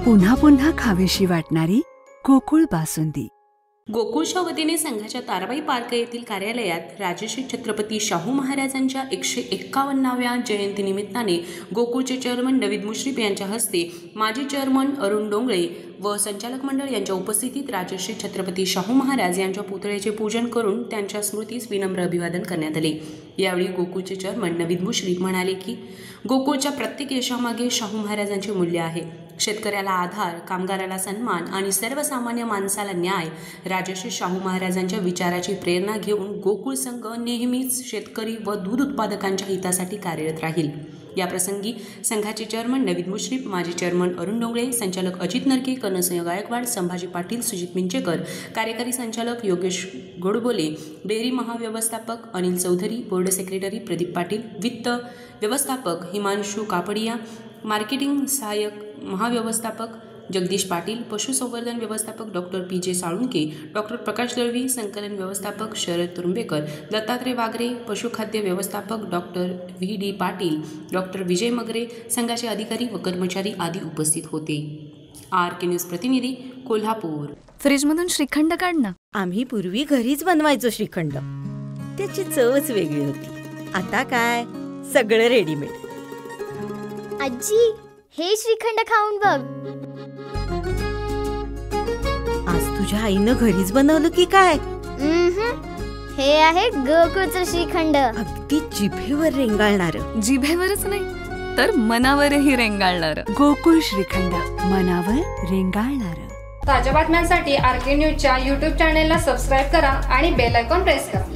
पुन्हा पुन्हा खावीशी वाटणारी गोकुळ बासुंदी। गोकुळच्या वतीने संघाच्या ताराबाई पार्क येथील कार्यालयात राजश्री छत्रपती शाहू महाराजांच्या 151व्या जयंतीनिमित्ताने गोकुळचे चेअरमन नवीद मुश्रीफ यांच्या हस्ते माजी चेअरमन अरुण डोंगळे व संचालक मंडळ यांच्या उपस्थितीत राजश्री छत्रपती शाहू महाराज यांच्या पुतळ्याचे पूजन करून त्यांच्या स्मृतीस विनम्र अभिवादन करण्यात आले। यावेळी गोकुळचे चेअरमन नवीद मुश्रीफ म्हणाले की गोकुळच्या प्रत्येक यशामागे शाहू महाराजांचे मूल्य आहे। शेतकऱ्याला आधार, कामगाराला सन्मान आणि सर्वसामान्य माणसाला न्याय, राजश्री शाहू महाराजांच्या विचाराची प्रेरणा घेऊन गोकुळ संघ नेहमीच शेतकरी व दूध उत्पादकांच्या हितासाठी कार्यरत राहील। याप्रसंगी संघाचे चेअरमन नवीद मुश्रीफ, माजी चेअरमन अरुण डोंगळे, संचालक अजित नरके, कर्णसिंह गायकवाड, संभाजी पाटील, सुजित मिंचेकर, कार्यकारी संचालक योगेश गोडबोले, डेअरी महाव्यवस्थापक अनिल चौधरी, बोर्ड सेक्रेटरी प्रदीप पाटील, वित्त व्यवस्थापक हिमांशू कापडिया, मार्केटिंग सहाय्यक महाव्यवस्थापक जगदीश पाटील, पशुसंवर्धन व्यवस्थापक डॉक्टर PJ साळुंके, डॉक्टर प्रकाश दळवी, संकलन व्यवस्थापक शरद तुरुंबेकर, दत्तात्रय वागरे, पशुखाद्य व्यवस्थापक डॉक्टर VD पाटील, डॉक्टर विजय मगरे, संघाचे अधिकारी व कर्मचारी आदी उपस्थित होते। RK न्यूज प्रतिनिधी, कोल्हापूर। फ्रीजमधून श्रीखंड काढ ना। आम्ही पूर्वी घरीच बनवायचो श्रीखंड, त्याची चवच वेगळी होती। आता काय सगळं रेडीमेड। आजी, हे श्रीखंड खाऊन बघ। आज तुझ्या आईनं घरीच बनवलं की काय? हे आहे गोकुळचं श्रीखंड। अगदी जिभेवर रेंगाळणारं। जिभेवरच नाही तर मनावरही रेंगाळणार। गोकुळ श्रीखंड, मनावर रेंगाळणारं। ताज्या बातम्यांसाठी RK न्यूजच्या YouTube चॅनेलला सबस्क्राईब करा आणि बेल आयकॉन प्रेस करा।